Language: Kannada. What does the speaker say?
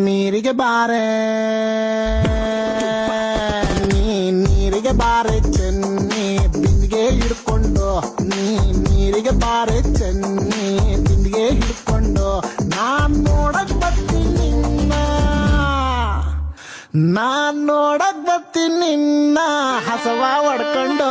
ನೀರಿಗೆ ಬಾರೆ ನೀರಿಗೆ ಬಾರೆ ಚೆನ್ನಿ ಬಿಂದಿಗೆ ಹಿಡ್ಕೊಂಡು ನೀರಿಗೆ ಬಾರೆ ಚೆನ್ನಿ ಬಿಂದಿಗೆ ಹಿಡ್ಕೊಂಡು ನಾನ್ ನೋಡಕ್ ಬರ್ತೀನಿ ನಾನ್ ನೋಡಕ್ ಬರ್ತೀನಿ ನಿನ್ನ ಹಸವ ಹೊಡ್ಕೊಂಡು